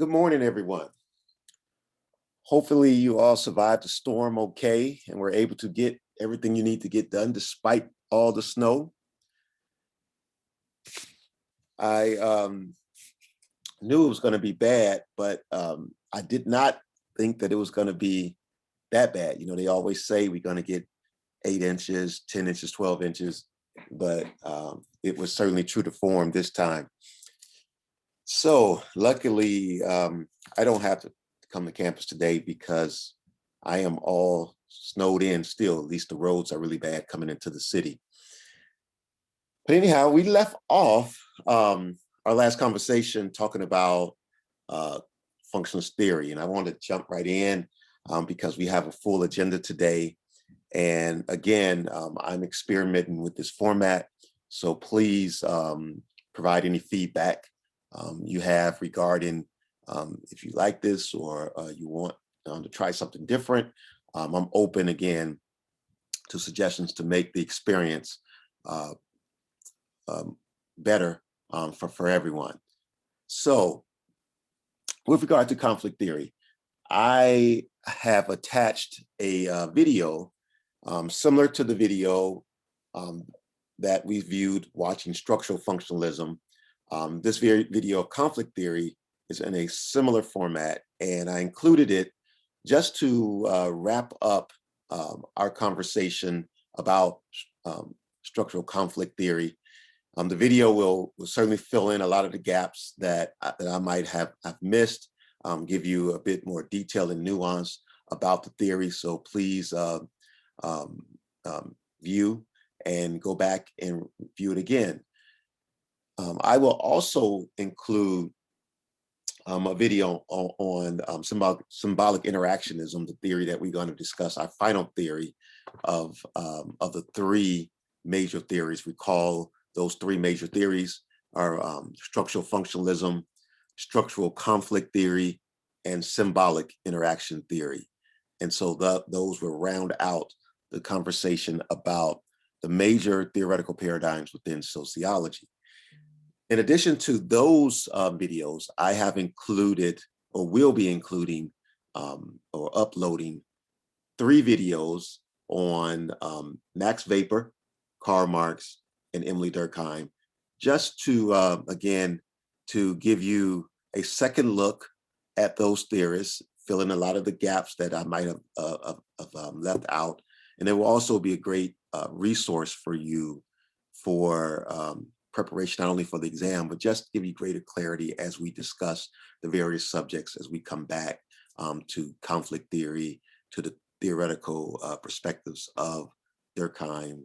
Good morning, everyone. Hopefully you all survived the storm okay and were able to get everything you need to get done despite all the snow. I knew it was going to be bad, but I did not think that it was going to be that bad. You know, they always say we're going to get 8 inches, 10 inches, 12 inches, but it was certainly true to form this time. So luckily, I don't have to come to campus today because I am all snowed in still. At least the roads are really bad coming into the city. But anyhow, we left off our last conversation talking about functionalist theory, and I want to jump right in because we have a full agenda today. And again, I'm experimenting with this format, so please provide any feedback you have regarding if you like this or you want to try something different. I'm open again to suggestions to make the experience better for everyone. So with regard to conflict theory, I have attached a video similar to the video that we viewed watching structural functionalism. This video of conflict theory is in a similar format, and I included it just to wrap up our conversation about structural conflict theory. The video will certainly fill in a lot of the gaps that I might have missed, give you a bit more detail and nuance about the theory. So please view and go back and view it again. I will also include a video on symbolic interactionism, the theory that we're going to discuss, our final theory of the 3 major theories. Recall those 3 major theories are structural functionalism, structural conflict theory, and symbolic interaction theory. And so those will round out the conversation about the major theoretical paradigms within sociology. In addition to those videos, I have included or will be including or uploading 3 videos on Max Weber, Karl Marx, and Emily Durkheim, just to, again, to give you a second look at those theorists, fill in a lot of the gaps that I might have left out. And it will also be a great resource for you for preparation, not only for the exam, but just give you greater clarity as we discuss the various subjects as we come back to conflict theory, to the theoretical perspectives of Durkheim,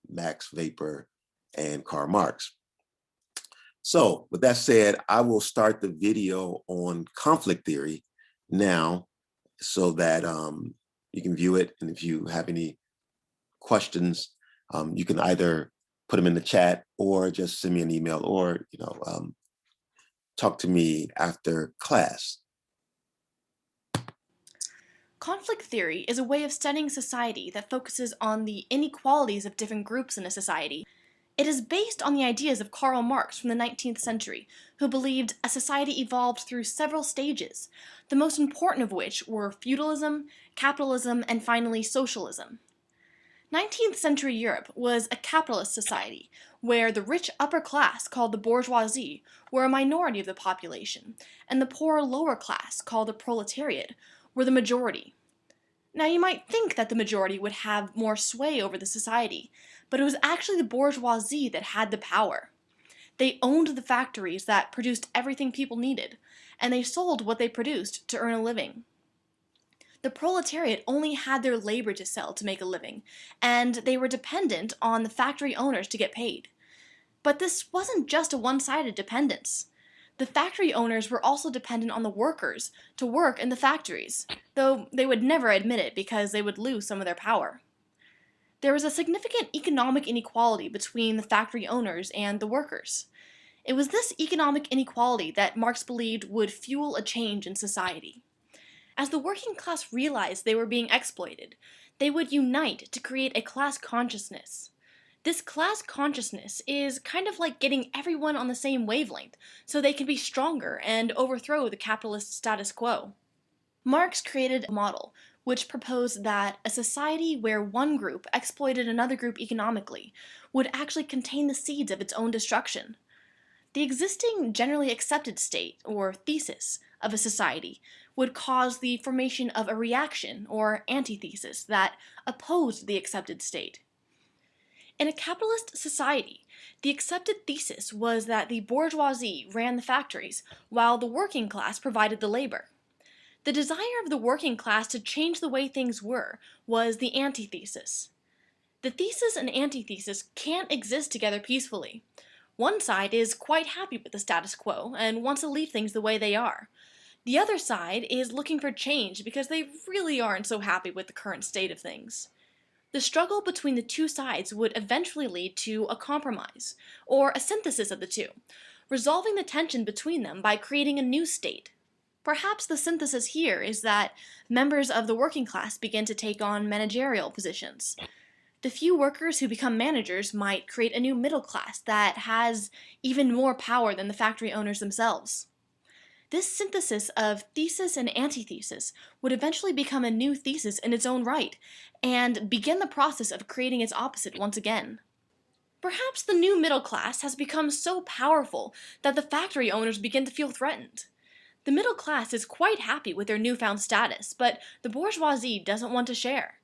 Max Weber, and Karl Marx. So with that said, I will start the video on conflict theory now so that you can view it. And if you have any questions, you can either put them in the chat or just send me an email or, talk to me after class. Conflict theory is a way of studying society that focuses on the inequalities of different groups in a society. It is based on the ideas of Karl Marx from the 19th century, who believed a society evolved through several stages, the most important of which were feudalism, capitalism, and finally socialism. 19th century Europe was a capitalist society, where the rich upper class, called the bourgeoisie, were a minority of the population, and the poor lower class, called the proletariat, were the majority. Now you might think that the majority would have more sway over the society, but it was actually the bourgeoisie that had the power. They owned the factories that produced everything people needed, and they sold what they produced to earn a living. The proletariat only had their labor to sell to make a living, and they were dependent on the factory owners to get paid. But this wasn't just a one-sided dependence. The factory owners were also dependent on the workers to work in the factories, though they would never admit it because they would lose some of their power. There was a significant economic inequality between the factory owners and the workers. It was this economic inequality that Marx believed would fuel a change in society. As the working class realized they were being exploited, they would unite to create a class consciousness. This class consciousness is kind of like getting everyone on the same wavelength so they can be stronger and overthrow the capitalist status quo. Marx created a model which proposed that a society where one group exploited another group economically would actually contain the seeds of its own destruction. The existing generally accepted state, or thesis, of a society would cause the formation of a reaction, or antithesis, that opposed the accepted state. In a capitalist society, the accepted thesis was that the bourgeoisie ran the factories, while the working class provided the labor. The desire of the working class to change the way things were was the antithesis. The thesis and antithesis can't exist together peacefully. One side is quite happy with the status quo and wants to leave things the way they are. The other side is looking for change because they really aren't so happy with the current state of things. The struggle between the two sides would eventually lead to a compromise, or a synthesis of the two, resolving the tension between them by creating a new state. Perhaps the synthesis here is that members of the working class begin to take on managerial positions. The few workers who become managers might create a new middle class that has even more power than the factory owners themselves. This synthesis of thesis and antithesis would eventually become a new thesis in its own right, and begin the process of creating its opposite once again. Perhaps the new middle class has become so powerful that the factory owners begin to feel threatened. The middle class is quite happy with their newfound status, but the bourgeoisie doesn't want to share.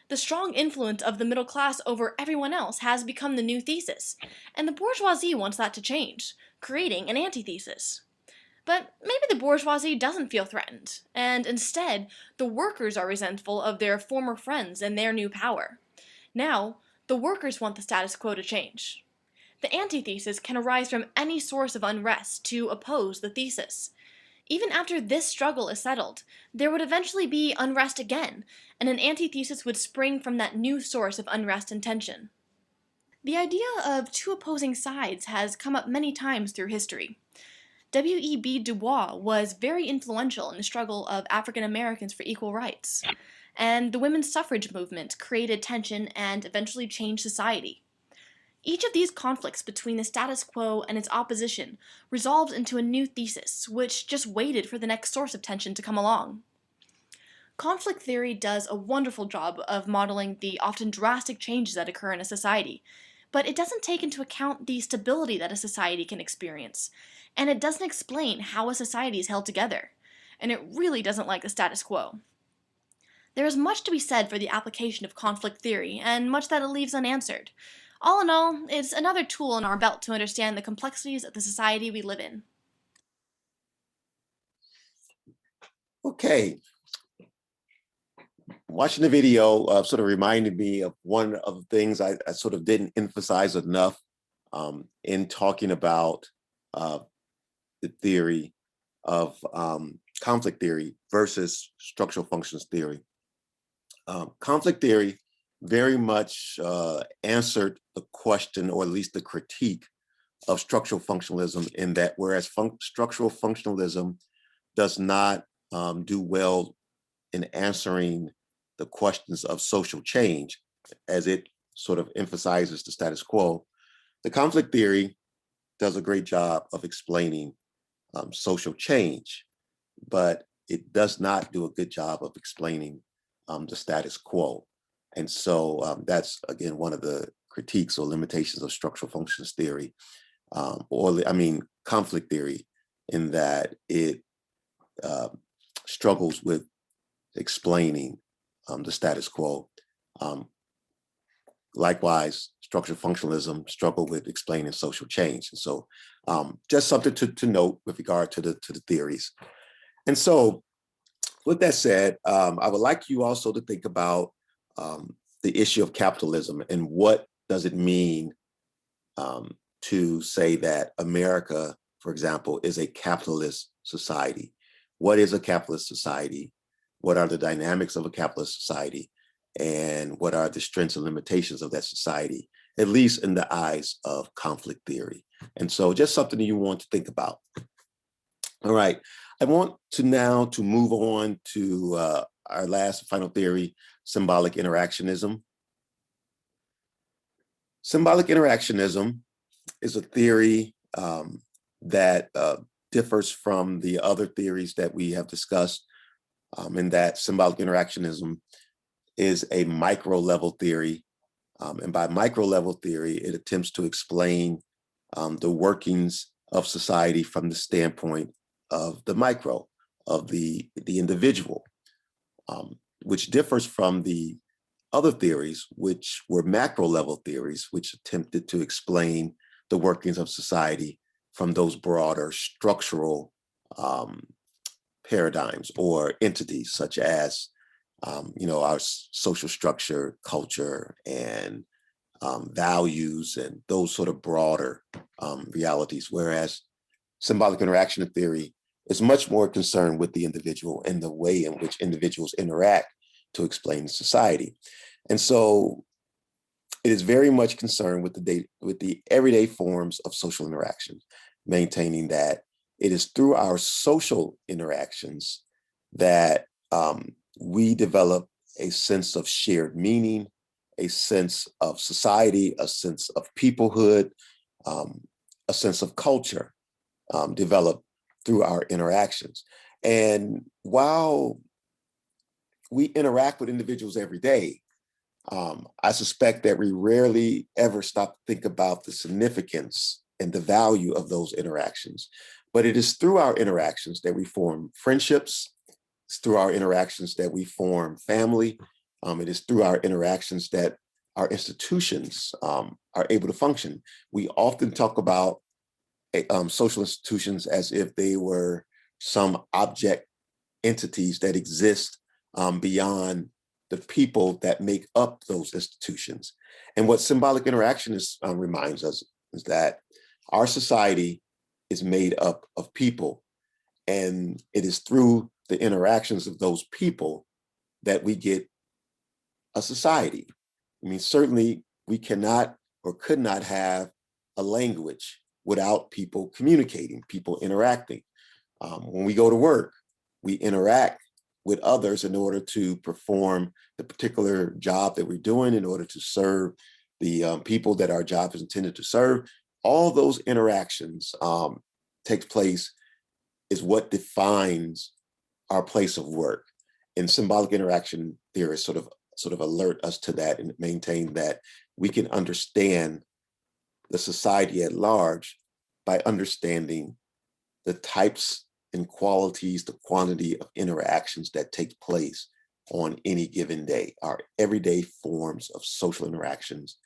The strong influence of the middle class over everyone else has become the new thesis, and the bourgeoisie wants that to change, creating an antithesis. But maybe the bourgeoisie doesn't feel threatened, and instead, the workers are resentful of their former friends and their new power. Now, the workers want the status quo to change. The antithesis can arise from any source of unrest to oppose the thesis. Even after this struggle is settled, there would eventually be unrest again, and an antithesis would spring from that new source of unrest and tension. The idea of two opposing sides has come up many times through history. W.E.B. Du Bois was very influential in the struggle of African Americans for equal rights, and the women's suffrage movement created tension and eventually changed society. Each of these conflicts between the status quo and its opposition resolved into a new thesis, which just waited for the next source of tension to come along. Conflict theory does a wonderful job of modeling the often drastic changes that occur in a society, but it doesn't take into account the stability that a society can experience, and it doesn't explain how a society is held together, and it really doesn't like the status quo. There is much to be said for the application of conflict theory, and much that it leaves unanswered. All in all, it's another tool in our belt to understand the complexities of the society we live in. Okay, watching the video sort of reminded me of one of the things I sort of didn't emphasize enough in talking about the theory of conflict theory versus structural functions theory. Conflict theory very much answered the question, or at least the critique, of structural functionalism, in that whereas structural functionalism does not do well in answering the questions of social change, as it sort of emphasizes the status quo, the conflict theory does a great job of explaining social change, but it does not do a good job of explaining the status quo. And so that's, again, one of the critiques or limitations of structural functions theory, conflict theory, in that it struggles with explaining the status quo. Likewise, structural functionalism struggle with explaining social change. And so just something to note with regard to the theories. And so with that said, I would like you also to think about the issue of capitalism, and what does it mean to say that America, for example, is a capitalist society. What is a capitalist society? What are the dynamics of a capitalist society? And what are the strengths and limitations of that society, at least in the eyes of conflict theory? And so just something that you want to think about. All right, I want to now to move on to our last final theory, symbolic interactionism. Symbolic interactionism is a theory that differs from the other theories that we have discussed, in that symbolic interactionism is a micro level theory. And by micro level theory, it attempts to explain the workings of society from the standpoint of the micro, of the individual, which differs from the other theories, which were macro level theories, which attempted to explain the workings of society from those broader structural paradigms or entities, such as our social structure, culture, and values, and those sort of broader realities. Whereas symbolic interaction theory is much more concerned with the individual and the way in which individuals interact to explain society. And so it is very much concerned with the everyday forms of social interaction, maintaining that it is through our social interactions that we develop a sense of shared meaning, a sense of society, a sense of peoplehood, a sense of culture developed through our interactions. And while we interact with individuals every day, I suspect that we rarely ever stop to think about the significance and the value of those interactions. But it is through our interactions that we form friendships. It's through our interactions that we form family. It is through our interactions that our institutions are able to function. We often talk about social institutions as if they were some object entities that exist beyond the people that make up those institutions. And what symbolic interaction reminds us is that our society is made up of people, and it is through the interactions of those people that we get a society. I mean, certainly we cannot or could not have a language without people communicating, people interacting. When we go to work, we interact with others in order to perform the particular job that we're doing, in order to serve the people that our job is intended to serve. All those interactions takes place is what defines our place of work. And symbolic interaction theorists sort of alert us to that and maintain that we can understand the society at large by understanding the types and qualities, the quantity of interactions that take place on any given day. Our everyday forms of social interactions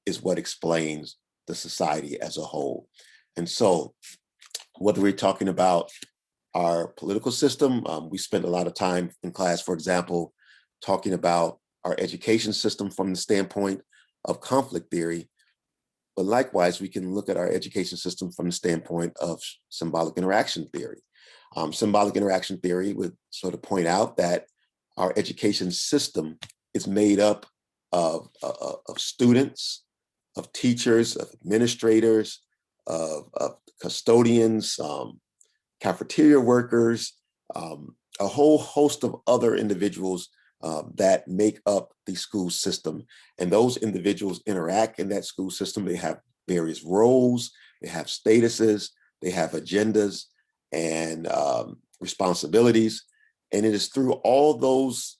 is what explains the society as a whole. And so, whether we're talking about our political system, we spent a lot of time in class, for example, talking about our education system from the standpoint of conflict theory. But likewise, we can look at our education system from the standpoint of symbolic interaction theory. Symbolic interaction theory would sort of point out that our education system is made up of students, of teachers, of administrators, of custodians, cafeteria workers, a whole host of other individuals that make up the school system. And those individuals interact in that school system. They have various roles, they have statuses, they have agendas and responsibilities. And it is through all those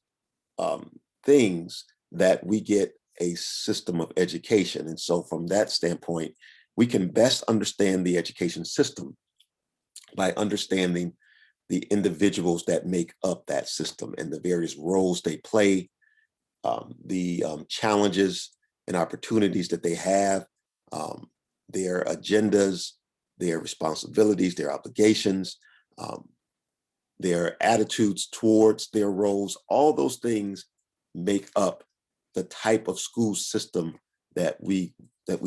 things that we get a system of education. And so from that standpoint, we can best understand the education system by understanding the individuals that make up that system and the various roles they play, the challenges and opportunities that they have, their agendas, their responsibilities, their obligations, their attitudes towards their roles. All those things make up the type of school system that we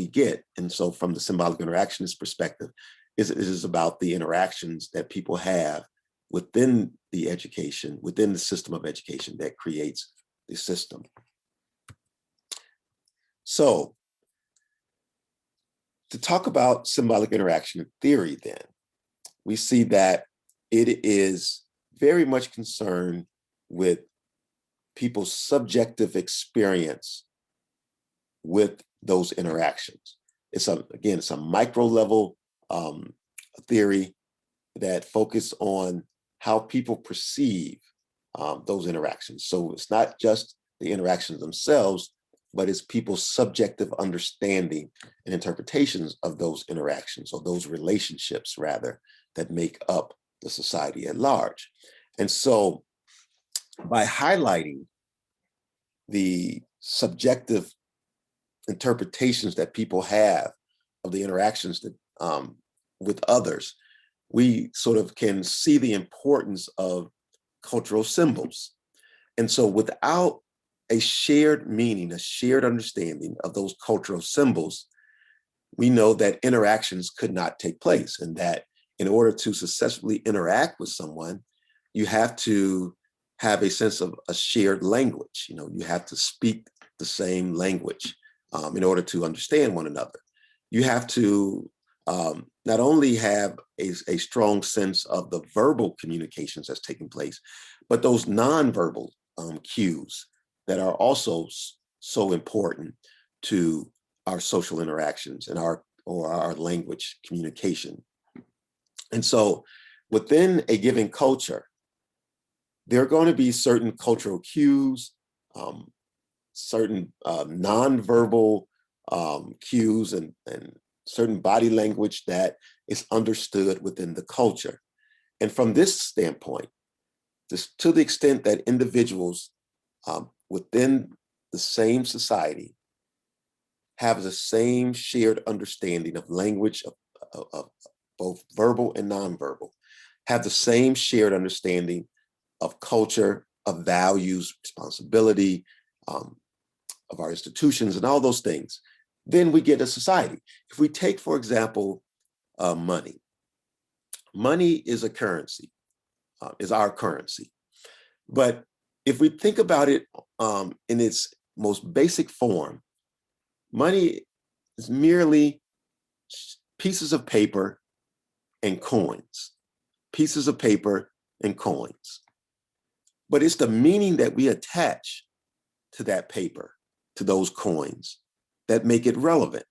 get. And so from the symbolic interactionist perspective, it is about the interactions that people have within the education, within the system of education that creates the system. So to talk about symbolic interaction theory then, we see that it is very much concerned with people's subjective experience with those interactions. Again, it's a micro level theory that focus on how people perceive those interactions. So it's not just the interactions themselves, but it's people's subjective understanding and interpretations of those interactions, or those relationships rather, that make up the society at large. And so by highlighting the subjective interpretations that people have of the interactions that with others, we sort of can see the importance of cultural symbols. And so without a shared meaning, a shared understanding of those cultural symbols, we know that interactions could not take place, and that in order to successfully interact with someone, you have to have a sense of a shared language. You have to speak the same language in order to understand one another. You have to not only have a strong sense of the verbal communications that's taking place, but those nonverbal cues that are also so important to our social interactions and our language communication. And so within a given culture, there are going to be certain cultural cues, certain nonverbal cues, and certain body language that is understood within the culture. And from this standpoint, to the extent that individuals within the same society have the same shared understanding of language, of both verbal and nonverbal, have the same shared understanding of culture, of values, responsibility, of our institutions, and all those things, then we get a society. If we take, for example, money. Money is a currency, is our currency. But if we think about it in its most basic form, money is merely pieces of paper and coins, pieces of paper and coins. But it's the meaning that we attach to that paper, to those coins, that make it relevant.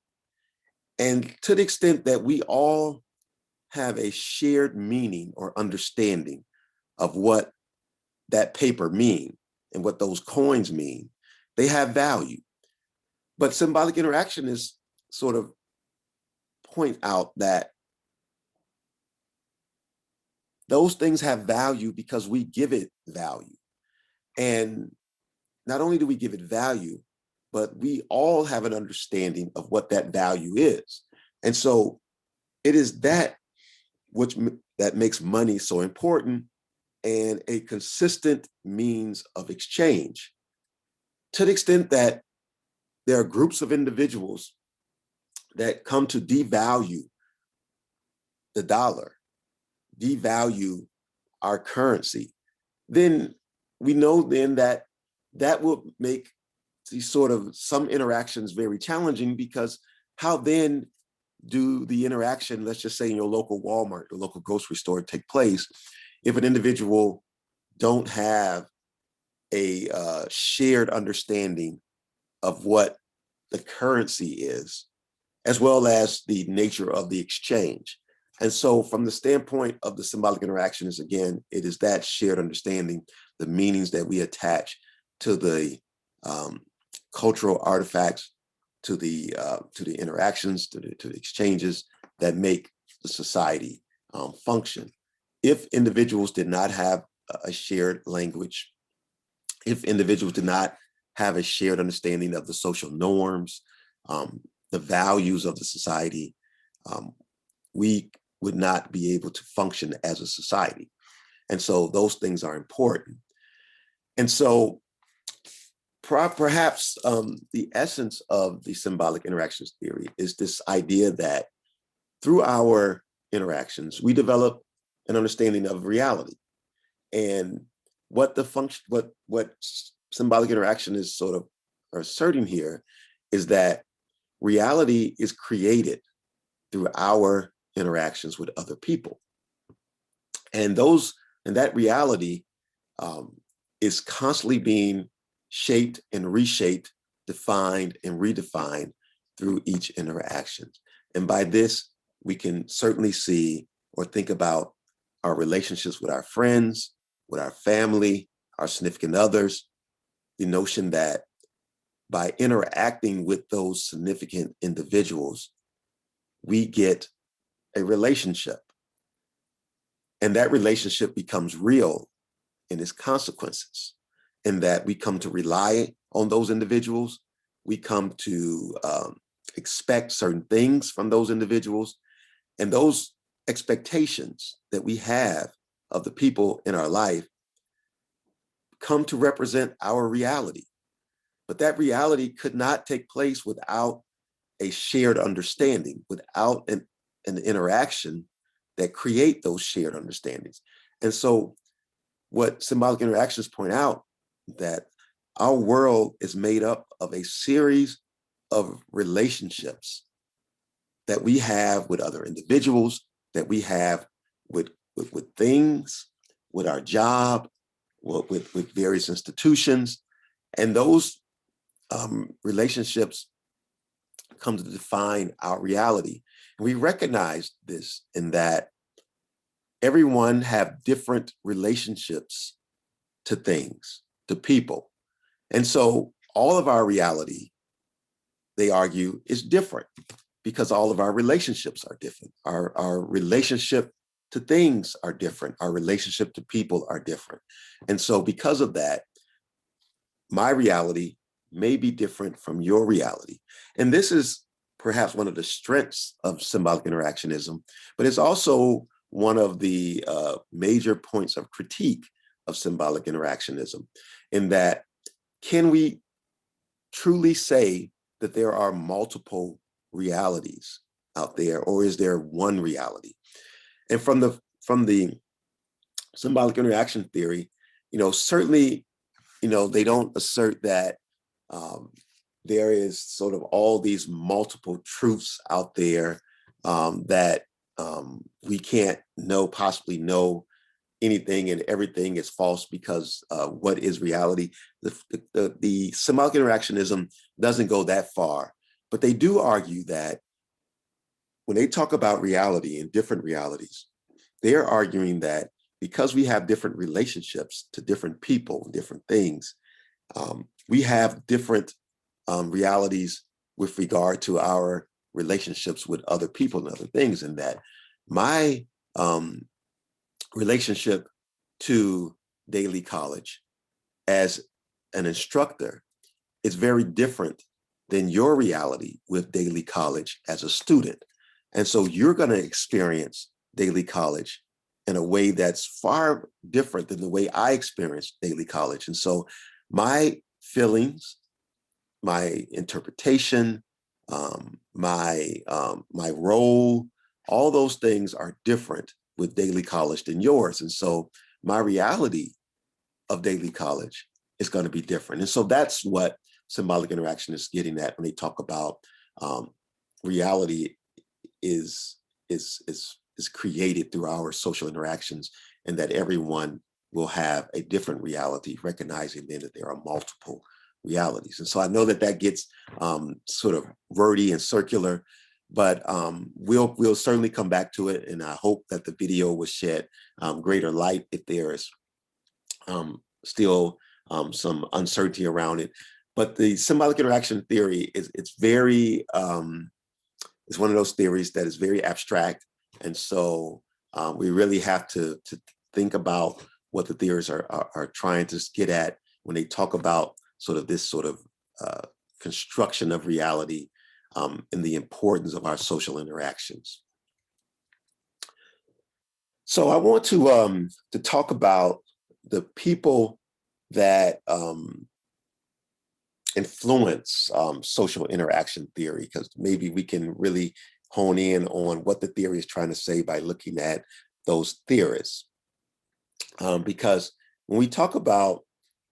And to the extent that we all have a shared meaning or understanding of what that paper mean and what those coins mean, they have value. But symbolic interaction is sort of point out that those things have value because we give it value. And not only do we give it value, but we all have an understanding of what that value is. And so it is that that makes money so important, and a consistent means of exchange. To the extent that there are groups of individuals that come to devalue the dollar, devalue our currency, then we know then that that will make these sort of some interactions very challenging, because how then do the interaction, let's just say in your local Walmart, your local grocery store, take place if an individual don't have a shared understanding of what the currency is, as well as the nature of the exchange? And so from the standpoint of the symbolic interactions, again, it is that shared understanding, the meanings that we attach to the cultural artifacts, to the interactions, to the exchanges that make the society function. If individuals did not have a shared language, if individuals did not have a shared understanding of the social norms, the values of the society, we would not be able to function as a society. And so those things are important. And so perhaps the essence of the symbolic interactions theory is this idea that through our interactions, we develop an understanding of reality. And what the function, what symbolic interaction is sort of asserting here is that reality is created through our interactions with other people. And that reality is constantly being shaped and reshaped, defined and redefined through each interaction. And by this, we can certainly see or think about our relationships with our friends, with our family, our significant others, the notion that by interacting with those significant individuals, we get a relationship. And that relationship becomes real in its consequences, in that we come to rely on those individuals. We come to expect certain things from those individuals. And those expectations that we have of the people in our life come to represent our reality. But that reality could not take place without a shared understanding, without an interaction that create those shared understandings. And so what symbolic interactions point out, that our world is made up of a series of relationships that we have with other individuals, that we have with things, with our job, with various institutions. And those relationships come to define our reality. And we recognize this in that everyone have different relationships to things, to people. And so all of our reality, they argue, is different because all of our relationships are different. Our relationship to things are different. Our relationship to people are different. And so because of that, my reality may be different from your reality. And this is perhaps one of the strengths of symbolic interactionism, but it's also one of the major points of critique of symbolic interactionism, in that can we truly say that there are multiple realities out there, or is there one reality? And from the symbolic interaction theory, certainly, they don't assert that there is sort of all these multiple truths out there that we can't possibly know anything and everything is false, because what is reality? The symbolic interactionism doesn't go that far, but they do argue that when they talk about reality and different realities, they're arguing that because we have different relationships to different people, different things, we have different realities with regard to our relationships with other people and other things, and that my relationship to daily college as an instructor is very different than your reality with daily college as a student. And so you're going to experience daily college in a way that's far different than the way I experienced daily college. And so my feelings, my interpretation, my role, all those things are different with daily college than yours. And so my reality of daily college is going to be different. And so that's what symbolic interaction is getting at when they talk about reality is created through our social interactions, and that everyone will have a different reality, recognizing then that there are multiple realities. And so I know that gets sort of wordy and circular, but we'll certainly come back to it. And I hope that the video will shed greater light if there is still some uncertainty around it. But the symbolic interaction theory it's very, it's one of those theories that is very abstract. And so we really have to think about what the theories are trying to get at when they talk about sort of this sort of construction of reality and the importance of our social interactions. So I want to talk about the people that influence social interaction theory, because maybe we can really hone in on what the theory is trying to say by looking at those theorists. Because when we talk about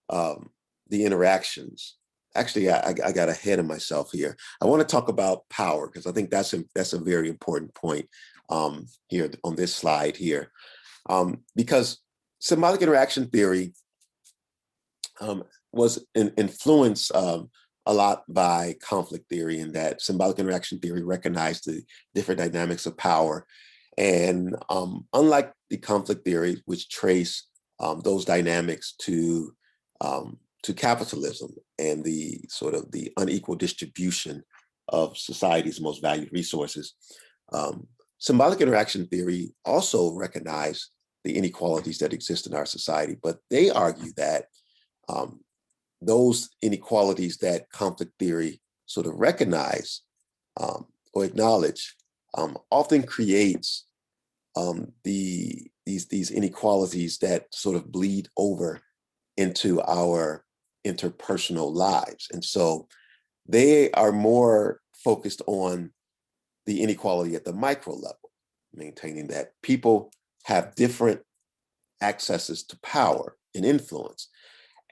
the interactions, actually, I got ahead of myself here. I want to talk about power, because I think that's a very important point here on this slide here, because symbolic interaction theory was an influence a lot by conflict theory, in that symbolic interaction theory recognized the different dynamics of power. And unlike the conflict theory, which trace those dynamics to capitalism and the sort of the unequal distribution of society's most valued resources, symbolic interaction theory also recognized the inequalities that exist in our society, but they argue that those inequalities that conflict theory sort of recognize or acknowledge often creates these inequalities that sort of bleed over into our interpersonal lives. And so they are more focused on the inequality at the micro level, maintaining that people have different accesses to power and influence.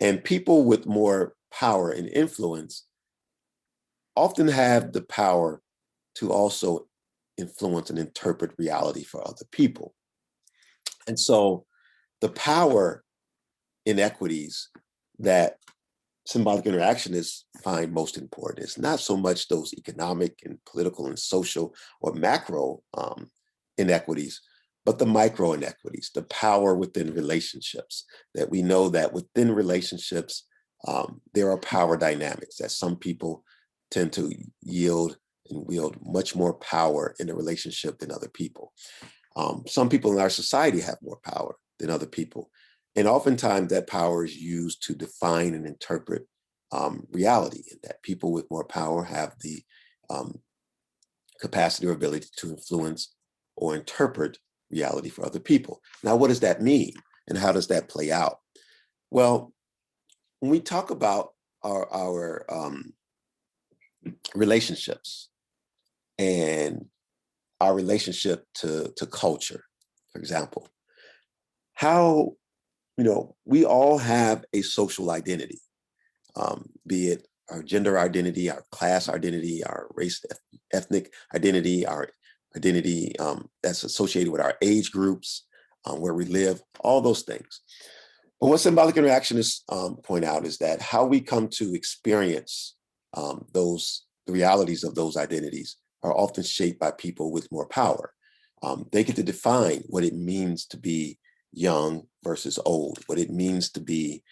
And people with more power and influence often have the power to also influence and interpret reality for other people. And so the power inequities that symbolic interactionists find most important is not so much those economic and political and social or macro inequities, but the micro inequities, the power within relationships, that we know that within relationships, there are power dynamics, that some people tend to yield and wield much more power in a relationship than other people. Some people in our society have more power than other people. And oftentimes that power is used to define and interpret reality, and that people with more power have the capacity or ability to influence or interpret reality for other people. Now, what does that mean? And how does that play out? Well, when we talk about our relationships and our relationship to culture, for example, how, we all have a social identity, be it our gender identity, our class identity, our race, ethnic identity, our identity that's associated with our age groups, where we live, all those things. But what symbolic interactionists point out is that how we come to experience the realities of those identities are often shaped by people with more power. They get to define what it means to be young versus old, what it means to be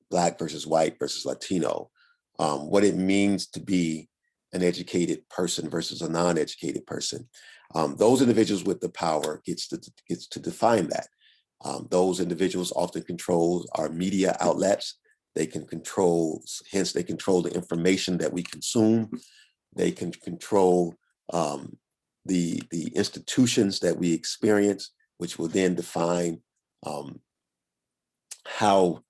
Black versus white versus Latino, what it means to be an educated person versus a non-educated person. Those individuals with the power gets to define that. Those individuals often control our media outlets. They can control, hence they control the information that we consume. They can control the institutions that we experience, which will then define how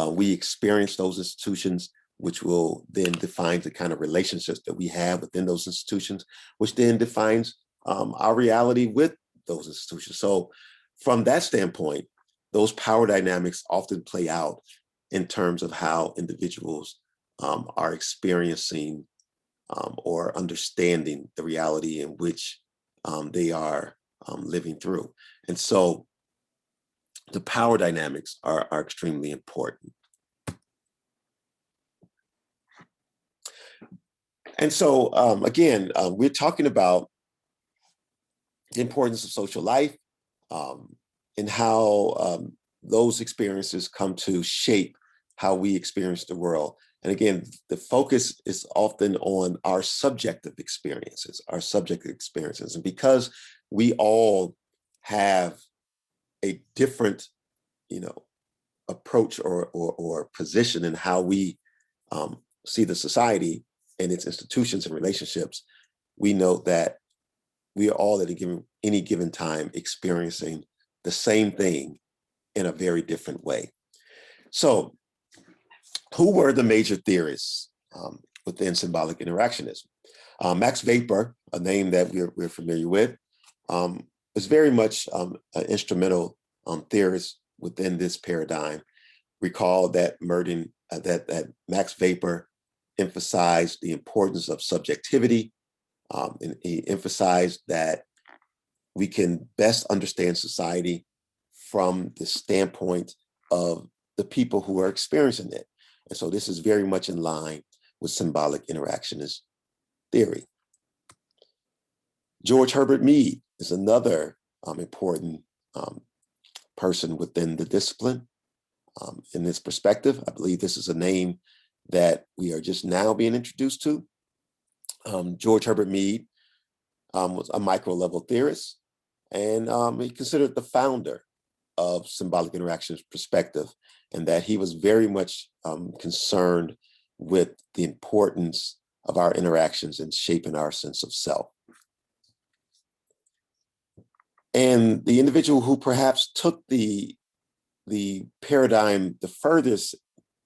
we experience those institutions, which will then define the kind of relationships that we have within those institutions, which then defines our reality with those institutions. So from that standpoint, those power dynamics often play out in terms of how individuals are experiencing or understanding the reality in which they are living through. And so the power dynamics are extremely important. And so again, we're talking about the importance of social life and how those experiences come to shape how we experience the world. And again, the focus is often on our subjective experiences. And because we all have a different, approach or position in how we see the society and its institutions and relationships, we know that we are all at any given time experiencing the same thing in a very different way. So, who were the major theorists within symbolic interactionism? Max Weber, a name that we're familiar with, was very much an instrumental theorist within this paradigm. Recall that that Max Weber emphasized the importance of subjectivity, and he emphasized that we can best understand society from the standpoint of the people who are experiencing it. And so this is very much in line with symbolic interactionist theory. George Herbert Mead is another important person within the discipline. In this perspective, I believe this is a name that we are just now being introduced to. George Herbert Mead was a micro-level theorist, and he considered the founder of symbolic interactions perspective, and that he was very much concerned with the importance of our interactions in shaping our sense of self. And the individual who perhaps took the paradigm the furthest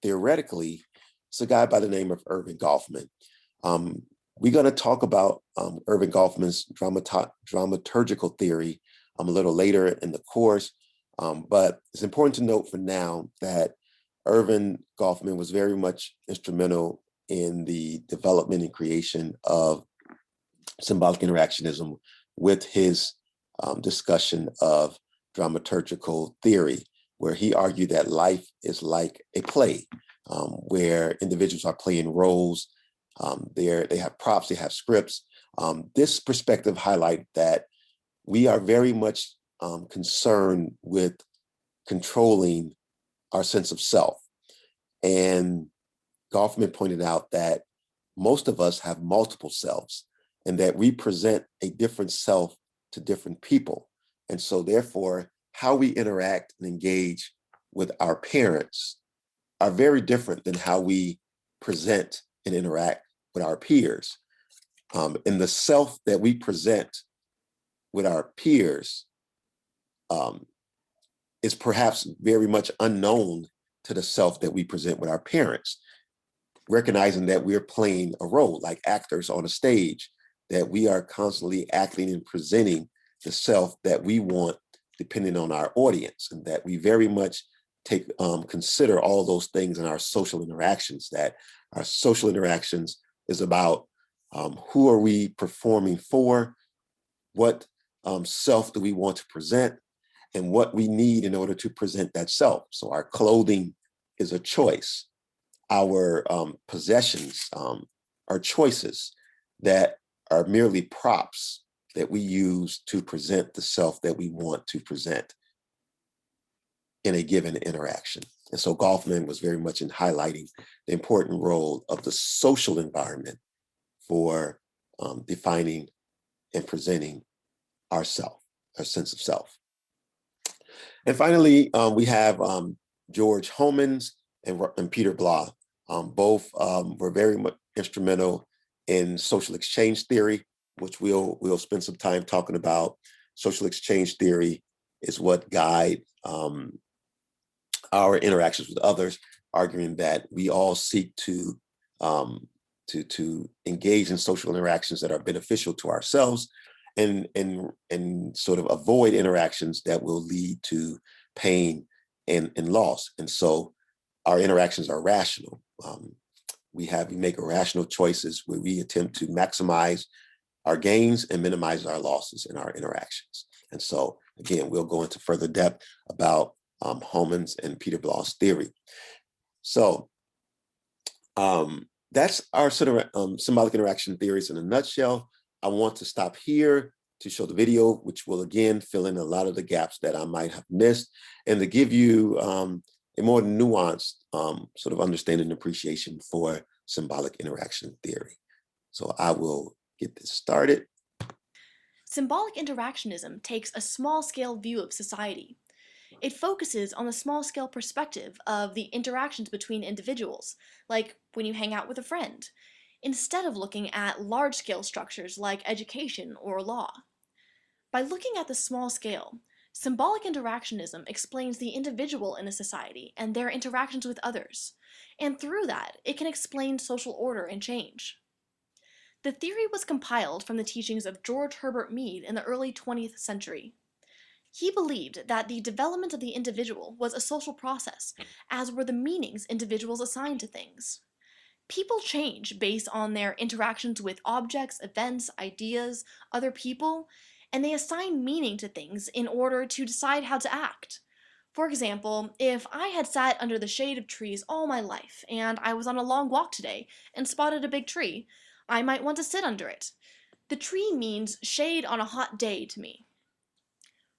theoretically is a guy by the name of Erving Goffman. We're going to talk about Erving Goffman's dramaturgical theory a little later in the course, but it's important to note for now that Erving Goffman was very much instrumental in the development and creation of symbolic interactionism with his discussion of dramaturgical theory, where he argued that life is like a play, where individuals are playing roles. They have props, they have scripts. This perspective highlights that we are very much concerned with controlling our sense of self. And Goffman pointed out that most of us have multiple selves, and that we present a different self to different people. And so therefore, how we interact and engage with our parents are very different than how we present and interact with our peers. And the self that we present with our peers is perhaps very much unknown to the self that we present with our parents, recognizing that we're playing a role like actors on a stage, that we are constantly acting and presenting the self that we want depending on our audience, and that we very much consider all those things in our social interactions, that our social interactions is about who are we performing for, what self do we want to present, and what we need in order to present that self. So our clothing is a choice. Our possessions are choices that are merely props that we use to present the self that we want to present in a given interaction. And so Goffman was very much in highlighting the important role of the social environment for defining and presenting our self, our sense of self. And finally, we have George Homans and Peter Blah. Both were very much instrumental in social exchange theory, which we'll spend some time talking about. Social exchange theory is what guide our interactions with others, arguing that we all seek to engage in social interactions that are beneficial to ourselves, and sort of avoid interactions that will lead to pain and loss. And so our interactions are rational. We make irrational choices where we attempt to maximize our gains and minimize our losses in our interactions. And so, again, we'll go into further depth about Homans and Peter Blah's theory. So that's our sort of symbolic interaction theories in a nutshell. I want to stop here to show the video, which will again fill in a lot of the gaps that I might have missed, and to give you a more nuanced sort of understanding and appreciation for symbolic interaction theory. So I will get this started. Symbolic interactionism takes a small-scale view of society. It focuses on the small-scale perspective of the interactions between individuals, like when you hang out with a friend, instead of looking at large-scale structures like education or law. By looking at the small scale, symbolic interactionism explains the individual in a society and their interactions with others, and through that, it can explain social order and change. The theory was compiled from the teachings of George Herbert Mead in the early 20th century. He believed that the development of the individual was a social process, as were the meanings individuals assigned to things. People change based on their interactions with objects, events, ideas, other people, and they assign meaning to things in order to decide how to act. For example, if I had sat under the shade of trees all my life and I was on a long walk today and spotted a big tree, I might want to sit under it. The tree means shade on a hot day to me.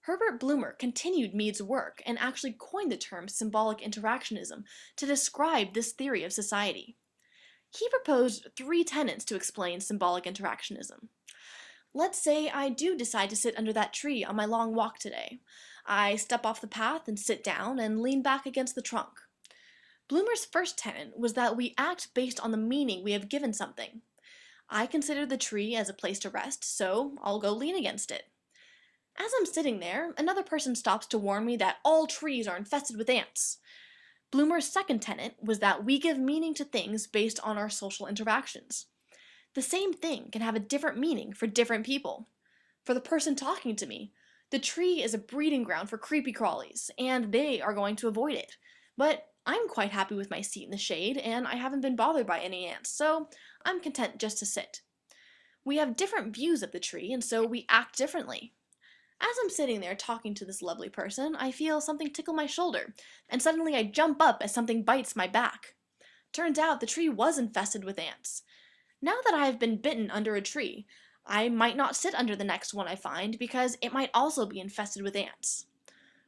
Herbert Bloomer continued Mead's work and actually coined the term symbolic interactionism to describe this theory of society. He proposed three tenets to explain symbolic interactionism. Let's say I do decide to sit under that tree on my long walk today. I step off the path and sit down and lean back against the trunk. Bloomer's first tenet was that we act based on the meaning we have given something. I consider the tree as a place to rest, so I'll go lean against it. As I'm sitting there, another person stops to warn me that all trees are infested with ants. Bloomer's second tenet was that we give meaning to things based on our social interactions. The same thing can have a different meaning for different people. For the person talking to me, the tree is a breeding ground for creepy crawlies, and they are going to avoid it. But I'm quite happy with my seat in the shade, and I haven't been bothered by any ants, so I'm content just to sit. We have different views of the tree, and so we act differently. As I'm sitting there talking to this lovely person, I feel something tickle my shoulder, and suddenly I jump up as something bites my back. Turns out the tree was infested with ants. Now that I have been bitten under a tree, I might not sit under the next one I find because it might also be infested with ants.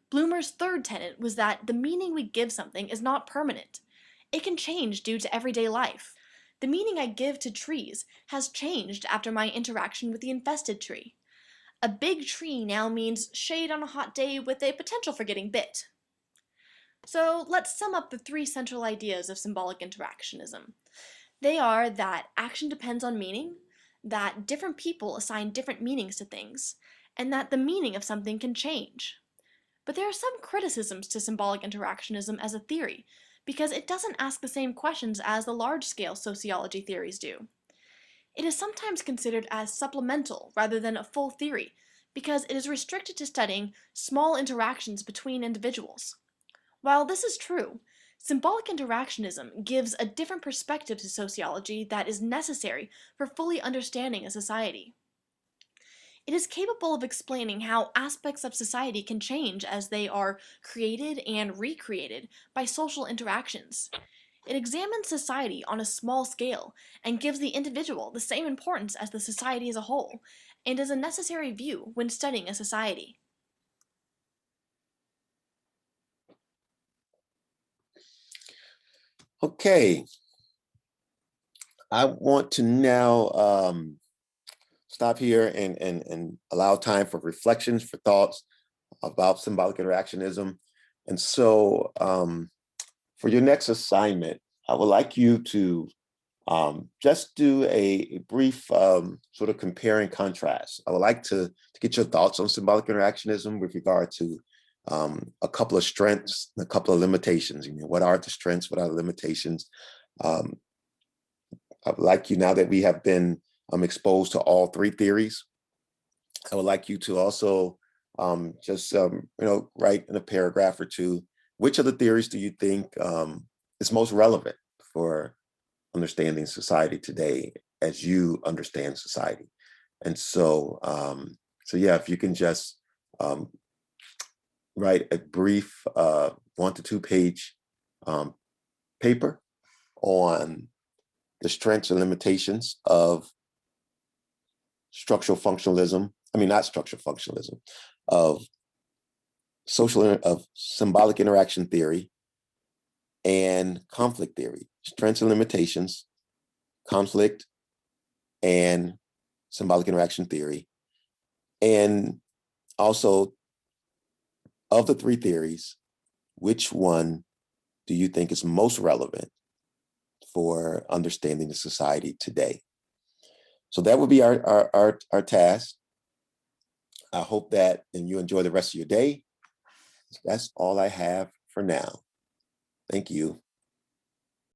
Bloomer's third tenet was that the meaning we give something is not permanent. It can change due to everyday life. The meaning I give to trees has changed after my interaction with the infested tree. A big tree now means shade on a hot day with a potential for getting bit. So let's sum up the three central ideas of symbolic interactionism. They are that action depends on meaning, that different people assign different meanings to things, and that the meaning of something can change. But there are some criticisms to symbolic interactionism as a theory, because it doesn't ask the same questions as the large-scale sociology theories do. It is sometimes considered as supplemental rather than a full theory, because it is restricted to studying small interactions between individuals. While this is true, symbolic interactionism gives a different perspective to sociology that is necessary for fully understanding a society. It is capable of explaining how aspects of society can change as they are created and recreated by social interactions. It examines society on a small scale and gives the individual the same importance as the society as a whole, and is a necessary view when studying a society. Okay, I want to now stop here and allow time for reflections, for thoughts about symbolic interactionism. And so for your next assignment, I would like you to just do a brief sort of compare and contrast. I would like to get your thoughts on symbolic interactionism with regard to a couple of strengths, and a couple of limitations. You know, what are the strengths? What are the limitations? Um, I would like you, now that we have been exposed to all three theories, I would like you to also just write in a paragraph or two, which of the theories do you think is most relevant for understanding society today as you understand society? And so, yeah, if you can just write a brief 1 to 2 page paper on the strengths and limitations of structural functionalism, not structural functionalism, of of symbolic interaction theory and conflict theory, strengths and limitations, conflict, and symbolic interaction theory. And also, of the three theories, which one do you think is most relevant for understanding the society today? So that would be our task. I hope that and you enjoy the rest of your day. That's all I have for now. Thank you.